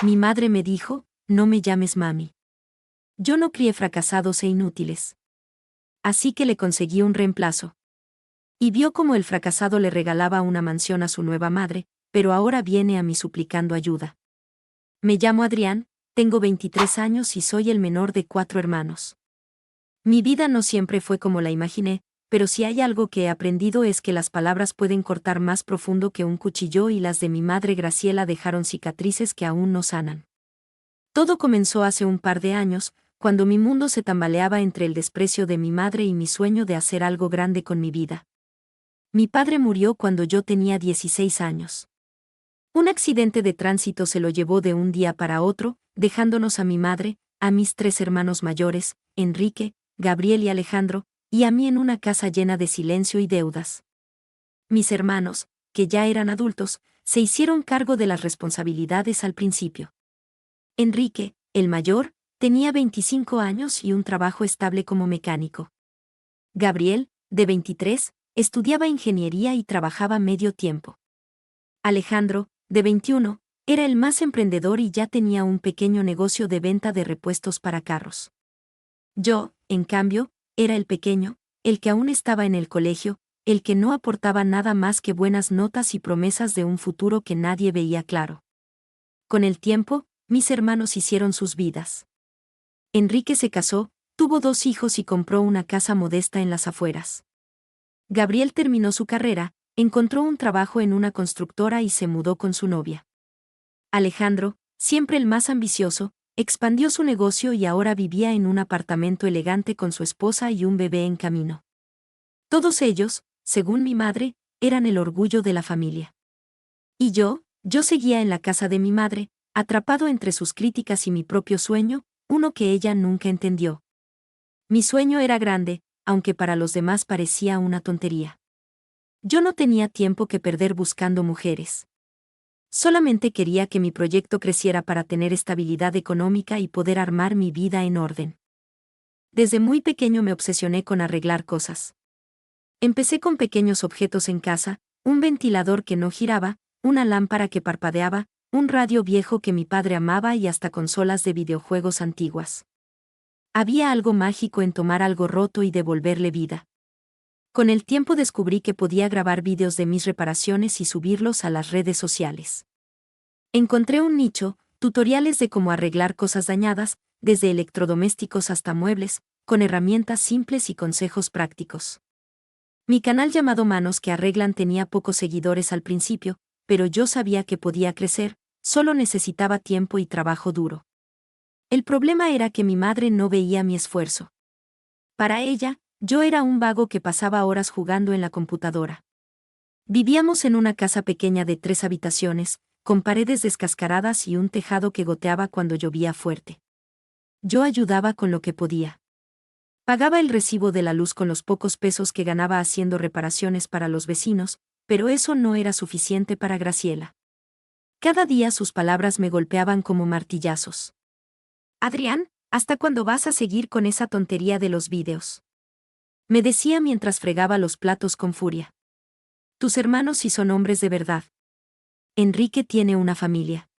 Mi madre me dijo, no me llames mami. Yo no crié fracasados e inútiles. Así que le conseguí un reemplazo. Y vio cómo el fracasado le regalaba una mansión a su nueva madre, pero ahora viene a mí suplicando ayuda. Me llamo Adrián, tengo 23 años y soy el menor de 4 hermanos. Mi vida no siempre fue como la imaginé, pero si hay algo que he aprendido es que las palabras pueden cortar más profundo que un cuchillo y las de mi madre Graciela dejaron cicatrices que aún no sanan. Todo comenzó hace un par de años, cuando mi mundo se tambaleaba entre el desprecio de mi madre y mi sueño de hacer algo grande con mi vida. Mi padre murió cuando yo tenía 16 años. Un accidente de tránsito se lo llevó de un día para otro, dejándonos a mi madre, a mis 3 hermanos mayores, Enrique, Gabriel y Alejandro, y a mí en una casa llena de silencio y deudas. Mis hermanos, que ya eran adultos, se hicieron cargo de las responsabilidades al principio. Enrique, el mayor, tenía 25 años y un trabajo estable como mecánico. Gabriel, de 23, estudiaba ingeniería y trabajaba medio tiempo. Alejandro, de 21, era el más emprendedor y ya tenía un pequeño negocio de venta de repuestos para carros. Yo, en cambio, era el pequeño, el que aún estaba en el colegio, el que no aportaba nada más que buenas notas y promesas de un futuro que nadie veía claro. Con el tiempo, mis hermanos hicieron sus vidas. Enrique se casó, tuvo 2 hijos y compró una casa modesta en las afueras. Gabriel terminó su carrera, encontró un trabajo en una constructora y se mudó con su novia. Alejandro, siempre el más ambicioso, expandió su negocio y ahora vivía en un apartamento elegante con su esposa y un bebé en camino. Todos ellos, según mi madre, eran el orgullo de la familia. Y yo seguía en la casa de mi madre, atrapado entre sus críticas y mi propio sueño, uno que ella nunca entendió. Mi sueño era grande, aunque para los demás parecía una tontería. Yo no tenía tiempo que perder buscando mujeres. Solamente quería que mi proyecto creciera para tener estabilidad económica y poder armar mi vida en orden. Desde muy pequeño me obsesioné con arreglar cosas. Empecé con pequeños objetos en casa, un ventilador que no giraba, una lámpara que parpadeaba, un radio viejo que mi padre amaba y hasta consolas de videojuegos antiguas. Había algo mágico en tomar algo roto y devolverle vida. Con el tiempo descubrí que podía grabar vídeos de mis reparaciones y subirlos a las redes sociales. Encontré un nicho, tutoriales de cómo arreglar cosas dañadas, desde electrodomésticos hasta muebles, con herramientas simples y consejos prácticos. Mi canal llamado Manos que Arreglan tenía pocos seguidores al principio, pero yo sabía que podía crecer, solo necesitaba tiempo y trabajo duro. El problema era que mi madre no veía mi esfuerzo. Para ella, yo era un vago que pasaba horas jugando en la computadora. Vivíamos en una casa pequeña de 3 habitaciones, con paredes descascaradas y un tejado que goteaba cuando llovía fuerte. Yo ayudaba con lo que podía. Pagaba el recibo de la luz con los pocos pesos que ganaba haciendo reparaciones para los vecinos, pero eso no era suficiente para Graciela. Cada día sus palabras me golpeaban como martillazos. Adrián, ¿hasta cuándo vas a seguir con esa tontería de los vídeos? Me decía mientras fregaba los platos con furia. Tus hermanos sí son hombres de verdad. Enrique tiene una familia.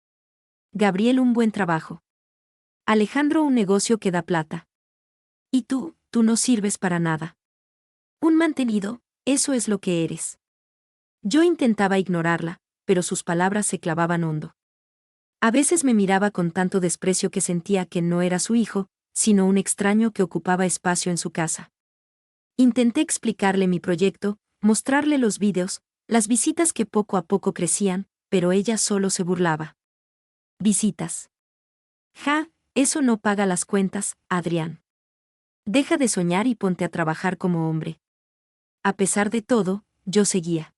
Gabriel un buen trabajo. Alejandro un negocio que da plata. Y tú no sirves para nada. Un mantenido, eso es lo que eres. Yo intentaba ignorarla, pero sus palabras se clavaban hondo. A veces me miraba con tanto desprecio que sentía que no era su hijo, sino un extraño que ocupaba espacio en su casa. Intenté explicarle mi proyecto, mostrarle los vídeos, las visitas que poco a poco crecían, pero ella solo se burlaba. Visitas. Ja, eso no paga las cuentas, Adrián. Deja de soñar y ponte a trabajar como hombre. A pesar de todo, yo seguía.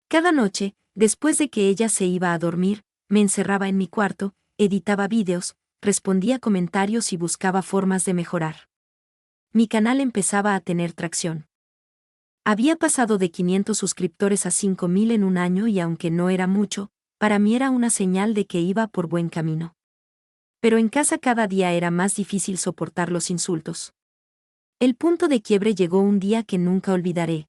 Cada noche, después de que ella se iba a dormir, me encerraba en mi cuarto, editaba vídeos, respondía comentarios y buscaba formas de mejorar. Mi canal empezaba a tener tracción. Había pasado de 500 suscriptores a 5.000 en un año y aunque no era mucho, para mí era una señal de que iba por buen camino. Pero en casa cada día era más difícil soportar los insultos. El punto de quiebre llegó un día que nunca olvidaré.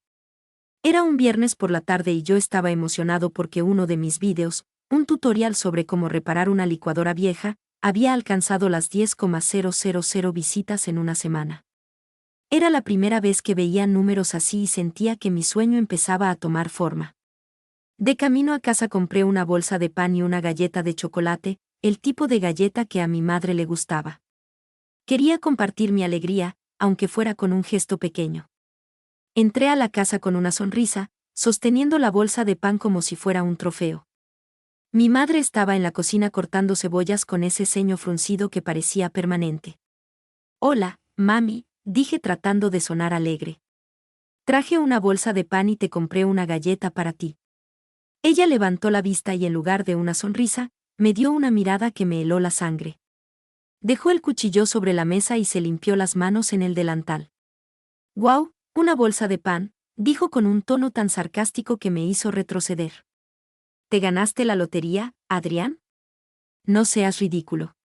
Era un viernes por la tarde y yo estaba emocionado porque uno de mis vídeos, un tutorial sobre cómo reparar una licuadora vieja, había alcanzado las 10,000 visitas en una semana. Era la primera vez que veía números así y sentía que mi sueño empezaba a tomar forma. De camino a casa compré una bolsa de pan y una galleta de chocolate, el tipo de galleta que a mi madre le gustaba. Quería compartir mi alegría, aunque fuera con un gesto pequeño. Entré a la casa con una sonrisa, sosteniendo la bolsa de pan como si fuera un trofeo. Mi madre estaba en la cocina cortando cebollas con ese ceño fruncido que parecía permanente. «Hola, mami», dije tratando de sonar alegre. «Traje una bolsa de pan y te compré una galleta para ti». Ella levantó la vista y en lugar de una sonrisa, me dio una mirada que me heló la sangre. Dejó el cuchillo sobre la mesa y se limpió las manos en el delantal. «¡Guau! Una bolsa de pan», dijo con un tono tan sarcástico que me hizo retroceder. «¿Te ganaste la lotería, Adrián? No seas ridículo.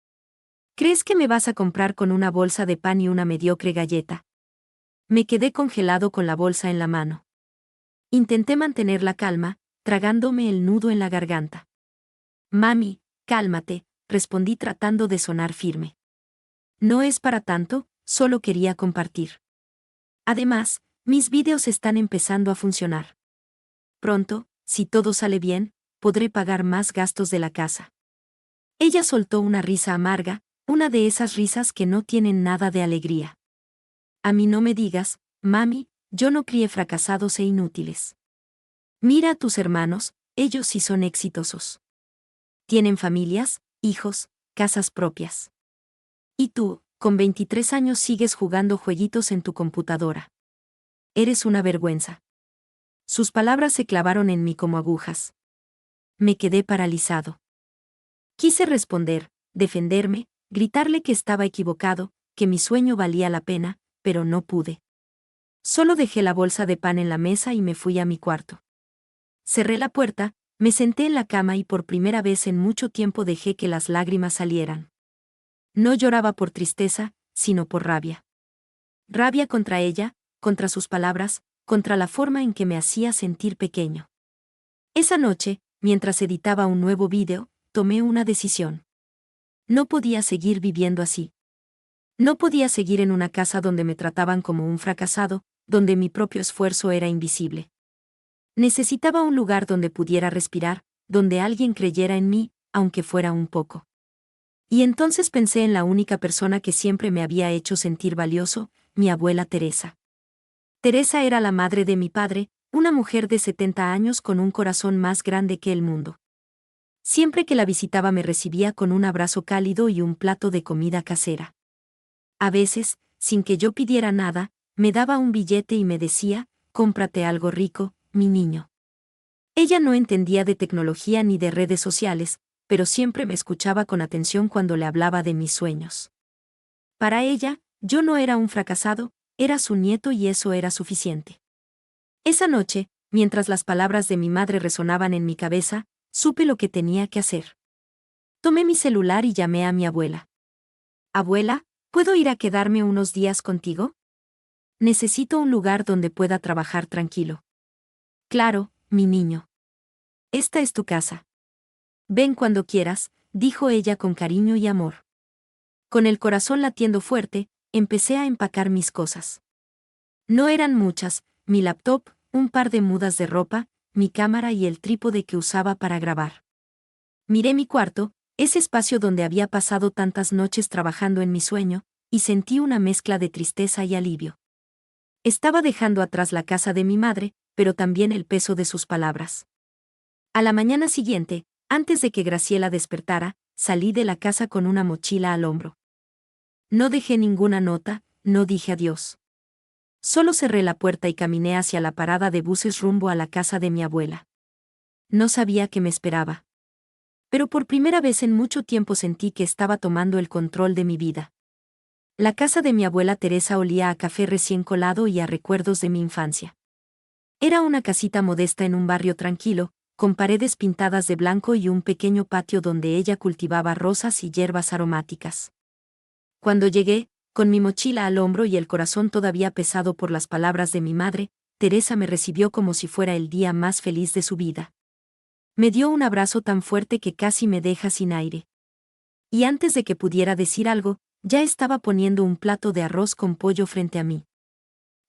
¿Crees que me vas a comprar con una bolsa de pan y una mediocre galleta?» Me quedé congelado con la bolsa en la mano. Intenté mantener la calma, tragándome el nudo en la garganta. «Mami, cálmate», respondí tratando de sonar firme. «No es para tanto, solo quería compartir. Además, mis vídeos están empezando a funcionar. Pronto, si todo sale bien, podré pagar más gastos de la casa». Ella soltó una risa amarga, una de esas risas que no tienen nada de alegría. «A mí no me digas, mami, yo no crié fracasados e inútiles. Mira a tus hermanos, ellos sí son exitosos. Tienen familias, hijos, casas propias. Y tú, con 23 años sigues jugando jueguitos en tu computadora. Eres una vergüenza». Sus palabras se clavaron en mí como agujas. Me quedé paralizado. Quise responder, defenderme, gritarle que estaba equivocado, que mi sueño valía la pena, pero no pude. Solo dejé la bolsa de pan en la mesa y me fui a mi cuarto. Cerré la puerta, me senté en la cama y por primera vez en mucho tiempo dejé que las lágrimas salieran. No lloraba por tristeza, sino por rabia. Rabia contra ella, contra sus palabras, contra la forma en que me hacía sentir pequeño. Esa noche, mientras editaba un nuevo vídeo, tomé una decisión. No podía seguir viviendo así. No podía seguir en una casa donde me trataban como un fracasado, donde mi propio esfuerzo era invisible. Necesitaba un lugar donde pudiera respirar, donde alguien creyera en mí, aunque fuera un poco. Y entonces pensé en la única persona que siempre me había hecho sentir valioso, mi abuela Teresa. Teresa era la madre de mi padre, una mujer de 70 años con un corazón más grande que el mundo. Siempre que la visitaba me recibía con un abrazo cálido y un plato de comida casera. A veces, sin que yo pidiera nada, me daba un billete y me decía, «Cómprate algo rico, mi niño». Ella no entendía de tecnología ni de redes sociales, pero siempre me escuchaba con atención cuando le hablaba de mis sueños. Para ella, yo no era un fracasado, era su nieto y eso era suficiente. Esa noche, mientras las palabras de mi madre resonaban en mi cabeza, supe lo que tenía que hacer. Tomé mi celular y llamé a mi abuela. «Abuela, ¿puedo ir a quedarme unos días contigo? Necesito un lugar donde pueda trabajar tranquilo». «Claro, mi niño. Esta es tu casa. Ven cuando quieras», dijo ella con cariño y amor. Con el corazón latiendo fuerte, empecé a empacar mis cosas. No eran muchas, mi laptop, un par de mudas de ropa, mi cámara y el trípode que usaba para grabar. Miré mi cuarto, ese espacio donde había pasado tantas noches trabajando en mi sueño, y sentí una mezcla de tristeza y alivio. Estaba dejando atrás la casa de mi madre, pero también el peso de sus palabras. A la mañana siguiente, antes de que Graciela despertara, salí de la casa con una mochila al hombro. No dejé ninguna nota, no dije adiós. Solo cerré la puerta y caminé hacia la parada de buses rumbo a la casa de mi abuela. No sabía qué me esperaba. Pero por primera vez en mucho tiempo sentí que estaba tomando el control de mi vida. La casa de mi abuela Teresa olía a café recién colado y a recuerdos de mi infancia. Era una casita modesta en un barrio tranquilo, con paredes pintadas de blanco y un pequeño patio donde ella cultivaba rosas y hierbas aromáticas. Cuando llegué, con mi mochila al hombro y el corazón todavía pesado por las palabras de mi madre, Teresa me recibió como si fuera el día más feliz de su vida. Me dio un abrazo tan fuerte que casi me deja sin aire. Y antes de que pudiera decir algo, ya estaba poniendo un plato de arroz con pollo frente a mí.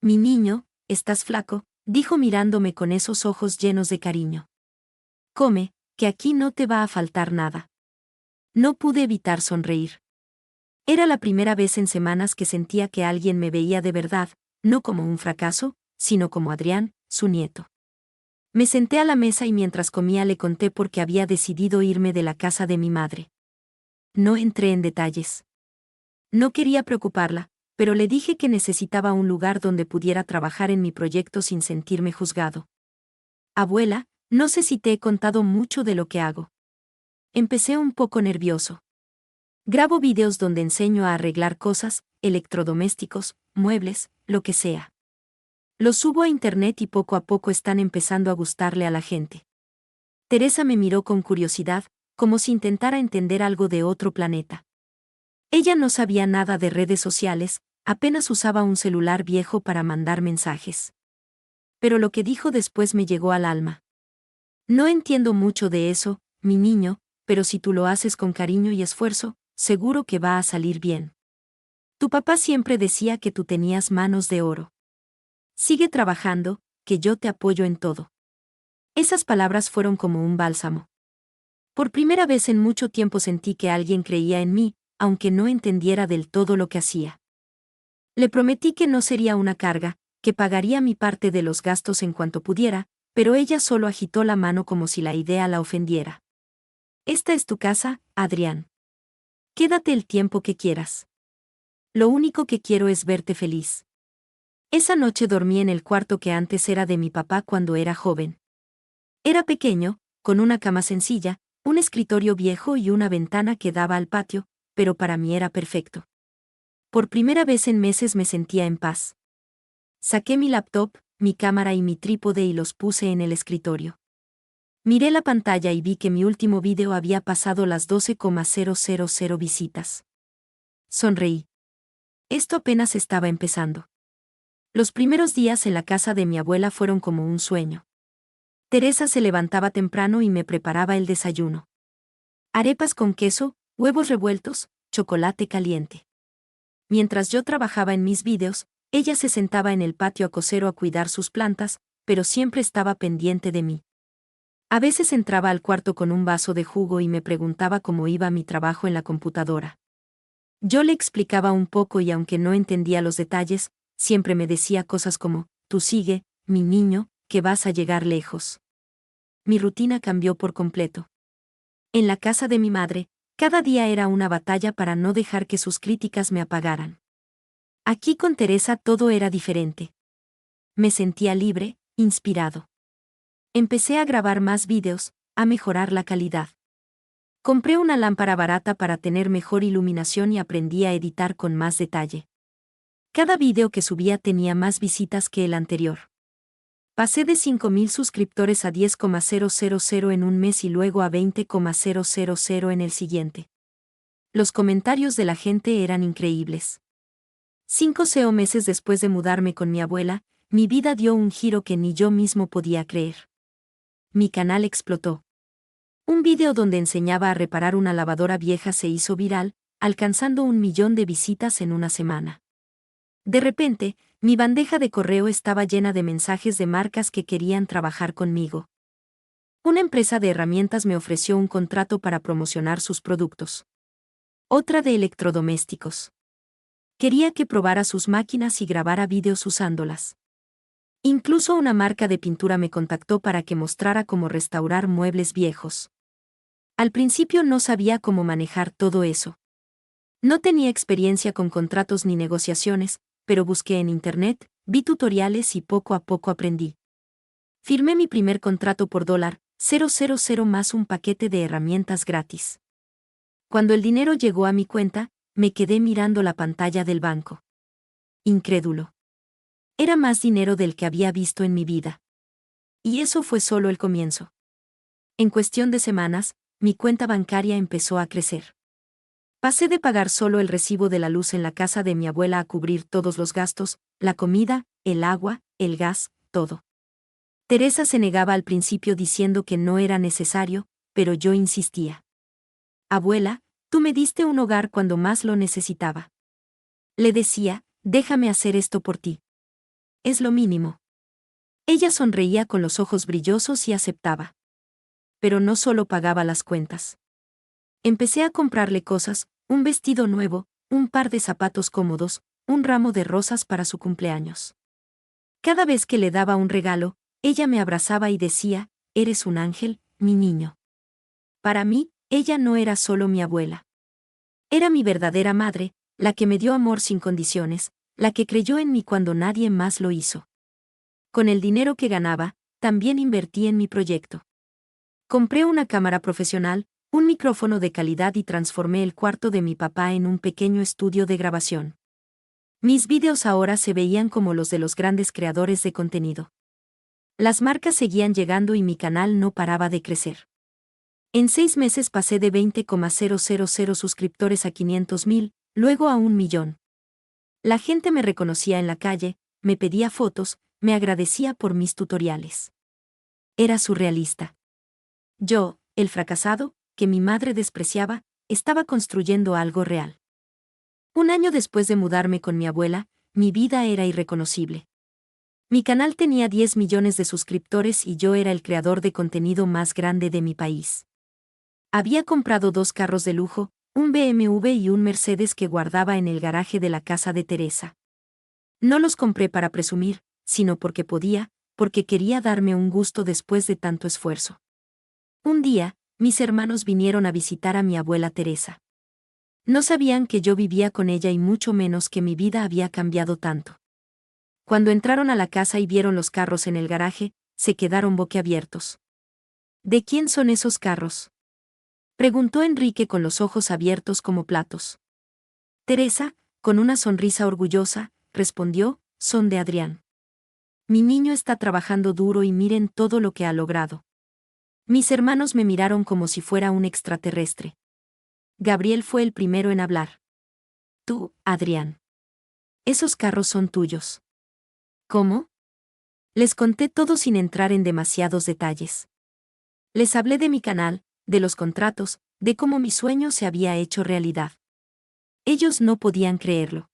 Mi niño, estás flaco, dijo mirándome con esos ojos llenos de cariño. Come, que aquí no te va a faltar nada. No pude evitar sonreír. Era la primera vez en semanas que sentía que alguien me veía de verdad, no como un fracaso, sino como Adrián, su nieto. Me senté a la mesa y mientras comía le conté por qué había decidido irme de la casa de mi madre. No entré en detalles. No quería preocuparla, pero le dije que necesitaba un lugar donde pudiera trabajar en mi proyecto sin sentirme juzgado. Abuela, no sé si te he contado mucho de lo que hago. Empecé un poco nervioso. Grabo videos donde enseño a arreglar cosas, electrodomésticos, muebles, lo que sea. Los subo a internet y poco a poco están empezando a gustarle a la gente. Teresa me miró con curiosidad, como si intentara entender algo de otro planeta. Ella no sabía nada de redes sociales, apenas usaba un celular viejo para mandar mensajes. Pero lo que dijo después me llegó al alma. No entiendo mucho de eso, mi niño, pero si tú lo haces con cariño y esfuerzo, seguro que va a salir bien. Tu papá siempre decía que tú tenías manos de oro. Sigue trabajando, que yo te apoyo en todo. Esas palabras fueron como un bálsamo. Por primera vez en mucho tiempo sentí que alguien creía en mí, aunque no entendiera del todo lo que hacía. Le prometí que no sería una carga, que pagaría mi parte de los gastos en cuanto pudiera, pero ella solo agitó la mano como si la idea la ofendiera. Esta es tu casa, Adrián. Quédate el tiempo que quieras. Lo único que quiero es verte feliz. Esa noche dormí en el cuarto que antes era de mi papá cuando era joven. Era pequeño, con una cama sencilla, un escritorio viejo y una ventana que daba al patio, pero para mí era perfecto. Por primera vez en meses me sentía en paz. Saqué mi laptop, mi cámara y mi trípode y los puse en el escritorio. Miré la pantalla y vi que mi último video había pasado las 12,000 visitas. Sonreí. Esto apenas estaba empezando. Los primeros días en la casa de mi abuela fueron como un sueño. Teresa se levantaba temprano y me preparaba el desayuno. Arepas con queso, huevos revueltos, chocolate caliente. Mientras yo trabajaba en mis vídeos, ella se sentaba en el patio a coser o a cuidar sus plantas, pero siempre estaba pendiente de mí. A veces entraba al cuarto con un vaso de jugo y me preguntaba cómo iba mi trabajo en la computadora. Yo le explicaba un poco y aunque no entendía los detalles, siempre me decía cosas como, tú sigue, mi niño, que vas a llegar lejos. Mi rutina cambió por completo. En la casa de mi madre, cada día era una batalla para no dejar que sus críticas me apagaran. Aquí con Teresa todo era diferente. Me sentía libre, inspirado. Empecé a grabar más vídeos, a mejorar la calidad. Compré una lámpara barata para tener mejor iluminación y aprendí a editar con más detalle. Cada vídeo que subía tenía más visitas que el anterior. Pasé de 5.000 suscriptores a 10,000 en un mes y luego a 20,000 en el siguiente. Los comentarios de la gente eran increíbles. 5 meses después de mudarme con mi abuela, mi vida dio un giro que ni yo mismo podía creer. Mi canal explotó. Un vídeo donde enseñaba a reparar una lavadora vieja se hizo viral, alcanzando 1.000.000 de visitas en una semana. De repente, mi bandeja de correo estaba llena de mensajes de marcas que querían trabajar conmigo. Una empresa de herramientas me ofreció un contrato para promocionar sus productos. Otra de electrodomésticos. Quería que probara sus máquinas y grabara vídeos usándolas. Incluso una marca de pintura me contactó para que mostrara cómo restaurar muebles viejos. Al principio no sabía cómo manejar todo eso. No tenía experiencia con contratos ni negociaciones, pero busqué en internet, vi tutoriales y poco a poco aprendí. Firmé mi primer contrato por $000 más un paquete de herramientas gratis. Cuando el dinero llegó a mi cuenta, me quedé mirando la pantalla del banco. Incrédulo. Era más dinero del que había visto en mi vida. Y eso fue solo el comienzo. En cuestión de semanas, mi cuenta bancaria empezó a crecer. Pasé de pagar solo el recibo de la luz en la casa de mi abuela a cubrir todos los gastos, la comida, el agua, el gas, todo. Teresa se negaba al principio diciendo que no era necesario, pero yo insistía. Abuela, tú me diste un hogar cuando más lo necesitaba. Le decía, déjame hacer esto por ti. Es lo mínimo. Ella sonreía con los ojos brillosos y aceptaba. Pero no solo pagaba las cuentas. Empecé a comprarle cosas, un vestido nuevo, un par de zapatos cómodos, un ramo de rosas para su cumpleaños. Cada vez que le daba un regalo, ella me abrazaba y decía, eres un ángel, mi niño. Para mí, ella no era solo mi abuela. Era mi verdadera madre, la que me dio amor sin condiciones, la que creyó en mí cuando nadie más lo hizo. Con el dinero que ganaba, también invertí en mi proyecto. Compré una cámara profesional, un micrófono de calidad y transformé el cuarto de mi papá en un pequeño estudio de grabación. Mis vídeos ahora se veían como los de los grandes creadores de contenido. Las marcas seguían llegando y mi canal no paraba de crecer. En 6 meses pasé de 20,000 suscriptores a 500,000, luego a 1 millón. La gente me reconocía en la calle, me pedía fotos, me agradecía por mis tutoriales. Era surrealista. Yo, el fracasado, que mi madre despreciaba, estaba construyendo algo real. Un año después de mudarme con mi abuela, mi vida era irreconocible. Mi canal tenía 10 millones de suscriptores y yo era el creador de contenido más grande de mi país. Había comprado 2 carros de lujo, un BMW y un Mercedes que guardaba en el garaje de la casa de Teresa. No los compré para presumir, sino porque podía, porque quería darme un gusto después de tanto esfuerzo. Un día, mis hermanos vinieron a visitar a mi abuela Teresa. No sabían que yo vivía con ella y mucho menos que mi vida había cambiado tanto. Cuando entraron a la casa y vieron los carros en el garaje, se quedaron boquiabiertos. ¿De quién son esos carros?, preguntó Enrique con los ojos abiertos como platos. Teresa, con una sonrisa orgullosa, respondió, son de Adrián. Mi niño está trabajando duro y miren todo lo que ha logrado. Mis hermanos me miraron como si fuera un extraterrestre. Gabriel fue el primero en hablar. Tú, Adrián. Esos carros son tuyos. ¿Cómo? Les conté todo sin entrar en demasiados detalles. Les hablé de mi canal, de los contratos, de cómo mi sueño se había hecho realidad. Ellos no podían creerlo.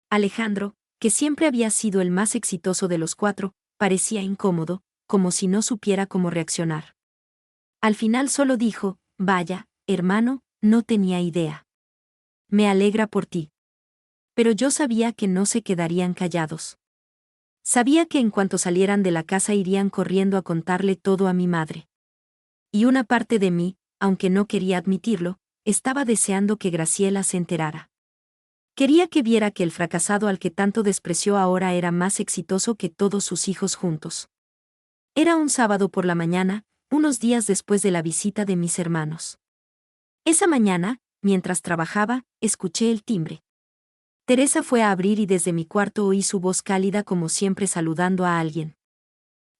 Alejandro, que siempre había sido el más exitoso de los 4, parecía incómodo, como si no supiera cómo reaccionar. Al final solo dijo, vaya, hermano, no tenía idea. Me alegra por ti. Pero yo sabía que no se quedarían callados. Sabía que en cuanto salieran de la casa irían corriendo a contarle todo a mi madre. Y una parte de mí, aunque no quería admitirlo, estaba deseando que Graciela se enterara. Quería que viera que el fracasado al que tanto despreció ahora era más exitoso que todos sus hijos juntos. Era un sábado por la mañana, unos días después de la visita de mis hermanos. Esa mañana, mientras trabajaba, escuché el timbre. Teresa fue a abrir y desde mi cuarto oí su voz cálida como siempre saludando a alguien.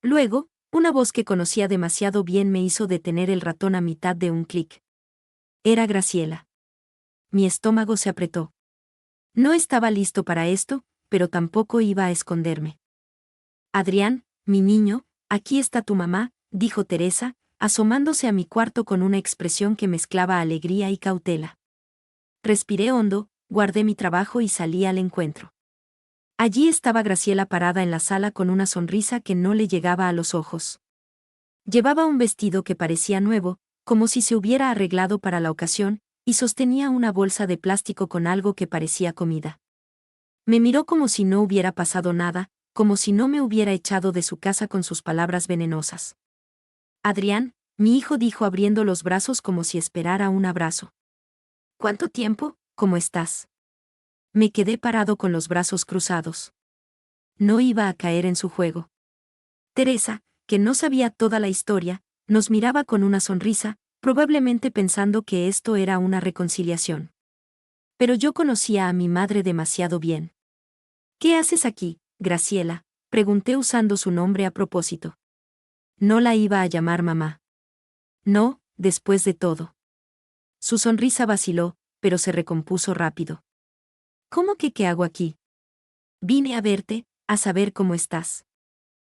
Luego, una voz que conocía demasiado bien me hizo detener el ratón a mitad de un clic. Era Graciela. Mi estómago se apretó. No estaba listo para esto, pero tampoco iba a esconderme. Adrián, mi niño, aquí está tu mamá, dijo Teresa, asomándose a mi cuarto con una expresión que mezclaba alegría y cautela. Respiré hondo, guardé mi trabajo y salí al encuentro. Allí estaba Graciela parada en la sala con una sonrisa que no le llegaba a los ojos. Llevaba un vestido que parecía nuevo, como si se hubiera arreglado para la ocasión, y sostenía una bolsa de plástico con algo que parecía comida. Me miró como si no hubiera pasado nada, como si no me hubiera echado de su casa con sus palabras venenosas. Adrián, mi hijo dijo abriendo los brazos como si esperara un abrazo. ¿Cuánto tiempo? ¿Cómo estás? Me quedé parado con los brazos cruzados. No iba a caer en su juego. Teresa, que no sabía toda la historia, nos miraba con una sonrisa, probablemente pensando que esto era una reconciliación. Pero yo conocía a mi madre demasiado bien. ¿Qué haces aquí, Graciela?, pregunté usando su nombre a propósito. No la iba a llamar mamá. No, después de todo. Su sonrisa vaciló, pero se recompuso rápido. ¿Cómo que qué hago aquí? Vine a verte, a saber cómo estás.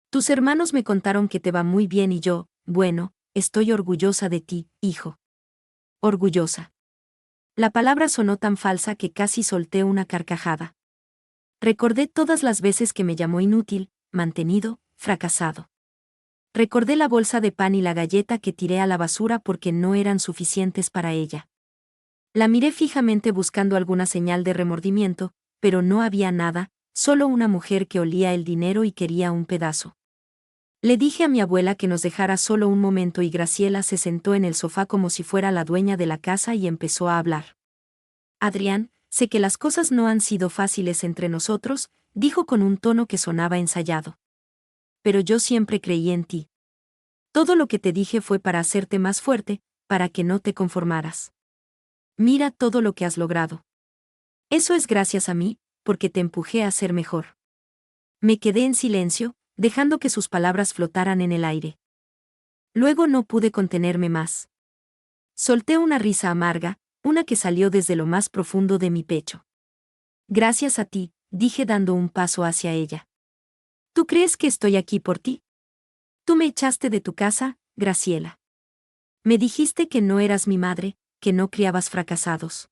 Tus hermanos me contaron que te va muy bien y yo, bueno, estoy orgullosa de ti, hijo. Orgullosa. La palabra sonó tan falsa que casi solté una carcajada. Recordé todas las veces que me llamó inútil, mantenido, fracasado. Recordé la bolsa de pan y la galleta que tiré a la basura porque no eran suficientes para ella. La miré fijamente buscando alguna señal de remordimiento, pero no había nada, solo una mujer que olía el dinero y quería un pedazo. Le dije a mi abuela que nos dejara solo un momento y Graciela se sentó en el sofá como si fuera la dueña de la casa y empezó a hablar. Adrián, sé que las cosas no han sido fáciles entre nosotros, dijo con un tono que sonaba ensayado. Pero yo siempre creí en ti. Todo lo que te dije fue para hacerte más fuerte, para que no te conformaras. Mira todo lo que has logrado. Eso es gracias a mí, porque te empujé a ser mejor. Me quedé en silencio, dejando que sus palabras flotaran en el aire. Luego no pude contenerme más. Solté una risa amarga, una que salió desde lo más profundo de mi pecho. Gracias a ti, dije dando un paso hacia ella. ¿Tú crees que estoy aquí por ti? Tú me echaste de tu casa, Graciela. Me dijiste que no eras mi madre, que no criabas fracasados.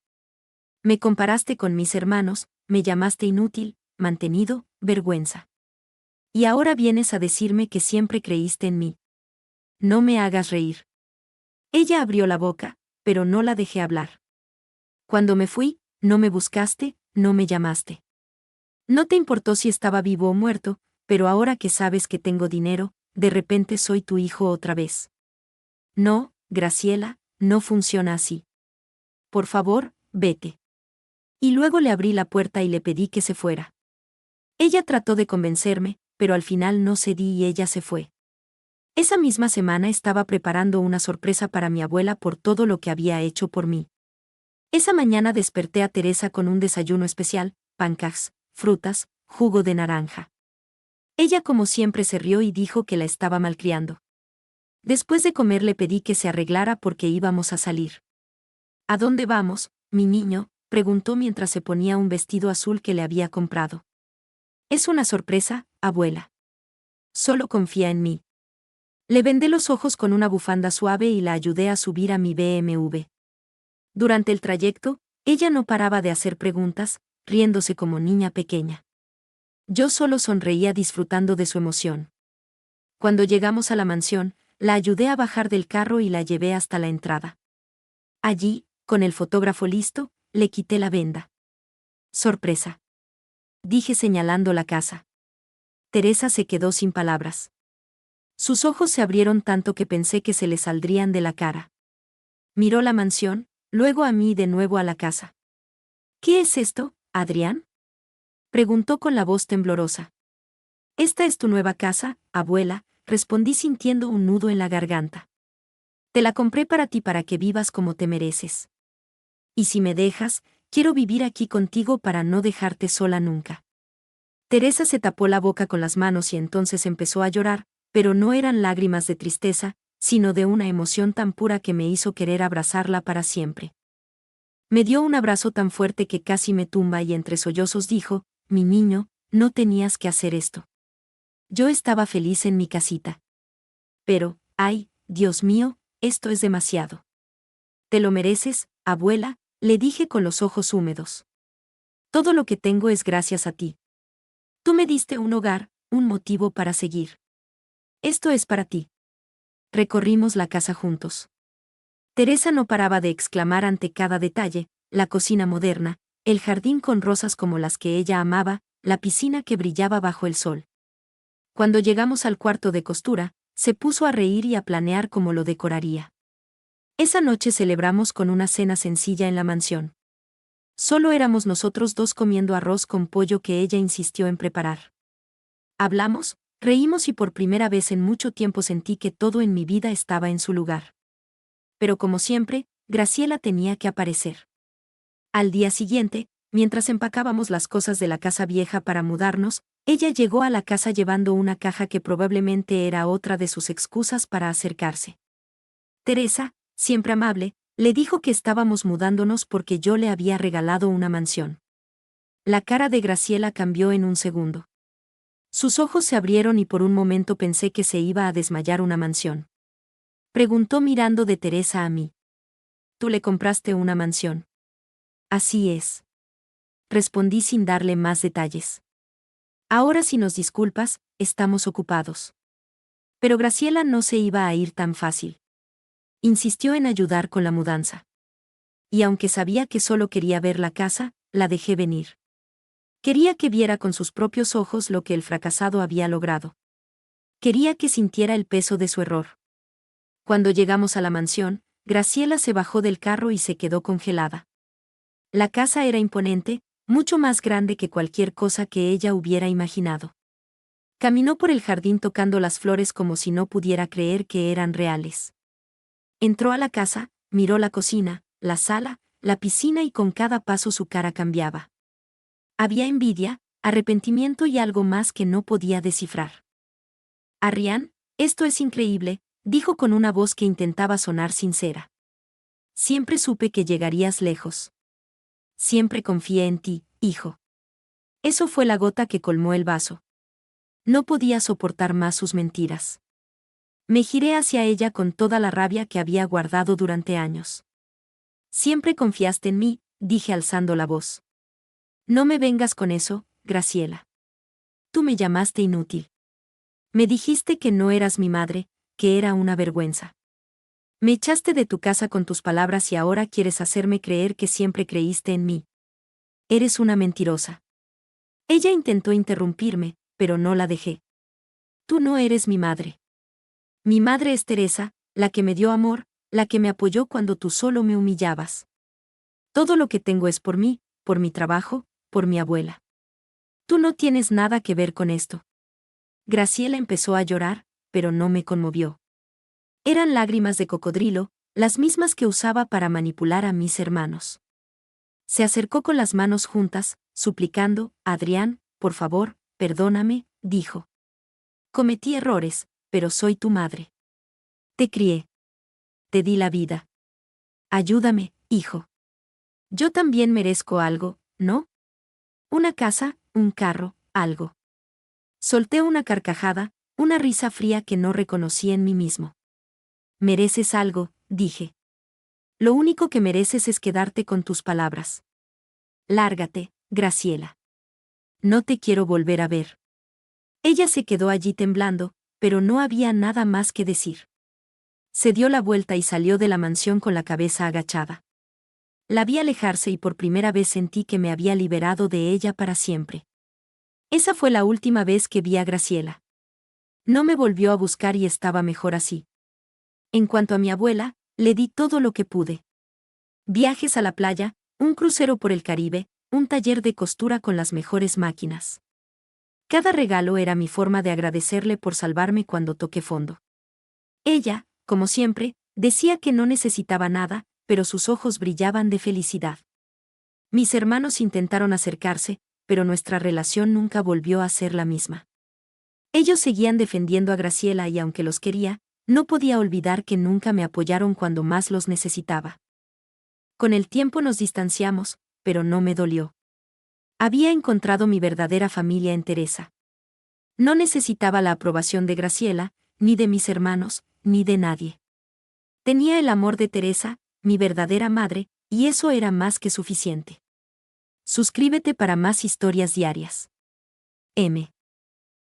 Me comparaste con mis hermanos, me llamaste inútil, mantenido, vergüenza. Y ahora vienes a decirme que siempre creíste en mí. No me hagas reír. Ella abrió la boca, pero no la dejé hablar. Cuando me fui, no me buscaste, no me llamaste. No te importó si estaba vivo o muerto, pero ahora que sabes que tengo dinero, de repente soy tu hijo otra vez. No, Graciela, no funciona así. Por favor, vete. Y luego le abrí la puerta y le pedí que se fuera. Ella trató de convencerme, pero al final no cedí y ella se fue. Esa misma semana estaba preparando una sorpresa para mi abuela por todo lo que había hecho por mí. Esa mañana desperté a Teresa con un desayuno especial, pancakes, frutas, jugo de naranja. Ella como siempre se rió y dijo que la estaba malcriando. Después de comer le pedí que se arreglara porque íbamos a salir. ¿A dónde vamos, mi niño?, preguntó mientras se ponía un vestido azul que le había comprado. Es una sorpresa, abuela. Solo confía en mí. Le vendé los ojos con una bufanda suave y la ayudé a subir a mi BMW. Durante el trayecto, ella no paraba de hacer preguntas, riéndose como niña pequeña. Yo solo sonreía disfrutando de su emoción. Cuando llegamos a la mansión, la ayudé a bajar del carro y la llevé hasta la entrada. Allí, con el fotógrafo listo, le quité la venda. Sorpresa. Dije señalando la casa. Teresa se quedó sin palabras. Sus ojos se abrieron tanto que pensé que se le saldrían de la cara. Miró la mansión, luego a mí y de nuevo a la casa. ¿Qué es esto, Adrián?, preguntó con la voz temblorosa. Esta es tu nueva casa, abuela, respondí sintiendo un nudo en la garganta. Te la compré para ti para que vivas como te mereces. Y si me dejas, quiero vivir aquí contigo para no dejarte sola nunca. Teresa se tapó la boca con las manos y entonces empezó a llorar, pero no eran lágrimas de tristeza, sino de una emoción tan pura que me hizo querer abrazarla para siempre. Me dio un abrazo tan fuerte que casi me tumba y entre sollozos dijo, mi niño, no tenías que hacer esto. Yo estaba feliz en mi casita. Pero, ay, Dios mío, esto es demasiado. Te lo mereces, abuela, le dije con los ojos húmedos. Todo lo que tengo es gracias a ti. Tú me diste un hogar, un motivo para seguir. Esto es para ti. Recorrimos la casa juntos. Teresa no paraba de exclamar ante cada detalle, la cocina moderna, el jardín con rosas como las que ella amaba, la piscina que brillaba bajo el sol. Cuando llegamos al cuarto de costura, se puso a reír y a planear cómo lo decoraría. Esa noche celebramos con una cena sencilla en la mansión. Solo éramos nosotros dos comiendo arroz con pollo que ella insistió en preparar. Hablamos, reímos y por primera vez en mucho tiempo sentí que todo en mi vida estaba en su lugar. Pero como siempre, Graciela tenía que aparecer. Al día siguiente, mientras empacábamos las cosas de la casa vieja para mudarnos, ella llegó a la casa llevando una caja que probablemente era otra de sus excusas para acercarse. Teresa, siempre amable, le dijo que estábamos mudándonos porque yo le había regalado una mansión. La cara de Graciela cambió en un segundo. Sus ojos se abrieron y por un momento pensé que se iba a desmayar una mansión. Preguntó mirando de Teresa a mí. ¿Tú le compraste una mansión? Así es. Respondí sin darle más detalles. Ahora si nos disculpas, estamos ocupados. Pero Graciela no se iba a ir tan fácil. Insistió en ayudar con la mudanza. Y aunque sabía que solo quería ver la casa, la dejé venir. Quería que viera con sus propios ojos lo que el fracasado había logrado. Quería que sintiera el peso de su error. Cuando llegamos a la mansión, Graciela se bajó del carro y se quedó congelada. La casa era imponente, mucho más grande que cualquier cosa que ella hubiera imaginado. Caminó por el jardín tocando las flores como si no pudiera creer que eran reales. Entró a la casa, miró la cocina, la sala, la piscina y con cada paso su cara cambiaba. Había envidia, arrepentimiento y algo más que no podía descifrar. Arrián, esto es increíble, dijo con una voz que intentaba sonar sincera. Siempre supe que llegarías lejos. Siempre confié en ti, hijo. Eso fue la gota que colmó el vaso. No podía soportar más sus mentiras. Me giré hacia ella con toda la rabia que había guardado durante años. Siempre confiaste en mí, dije alzando la voz. No me vengas con eso, Graciela. Tú me llamaste inútil. Me dijiste que no eras mi madre, que era una vergüenza. Me echaste de tu casa con tus palabras y ahora quieres hacerme creer que siempre creíste en mí. Eres una mentirosa. Ella intentó interrumpirme, pero no la dejé. Tú no eres mi madre. Mi madre es Teresa, la que me dio amor, la que me apoyó cuando tú solo me humillabas. Todo lo que tengo es por mí, por mi trabajo, por mi abuela. Tú no tienes nada que ver con esto. Graciela empezó a llorar, pero no me conmovió. Eran lágrimas de cocodrilo, las mismas que usaba para manipular a mis hermanos. Se acercó con las manos juntas, suplicando, Adrián, por favor, perdóname, dijo. Cometí errores, pero soy tu madre. Te crié. Te di la vida. Ayúdame, hijo. Yo también merezco algo, ¿no? Una casa, un carro, algo. Solté una carcajada, una risa fría que no reconocí en mí mismo. Mereces algo, dije. Lo único que mereces es quedarte con tus palabras. Lárgate, Graciela. No te quiero volver a ver. Ella se quedó allí temblando, pero no había nada más que decir. Se dio la vuelta y salió de la mansión con la cabeza agachada. La vi alejarse y por primera vez sentí que me había liberado de ella para siempre. Esa fue la última vez que vi a Graciela. No me volvió a buscar y estaba mejor así. En cuanto a mi abuela, le di todo lo que pude. Viajes a la playa, un crucero por el Caribe, un taller de costura con las mejores máquinas. Cada regalo era mi forma de agradecerle por salvarme cuando toqué fondo. Ella, como siempre, decía que no necesitaba nada, pero sus ojos brillaban de felicidad. Mis hermanos intentaron acercarse, pero nuestra relación nunca volvió a ser la misma. Ellos seguían defendiendo a Graciela y aunque los quería, no podía olvidar que nunca me apoyaron cuando más los necesitaba. Con el tiempo nos distanciamos, pero no me dolió. Había encontrado mi verdadera familia en Teresa. No necesitaba la aprobación de Graciela, ni de mis hermanos, ni de nadie. Tenía el amor de Teresa, mi verdadera madre, y eso era más que suficiente. Suscríbete para más historias diarias. M.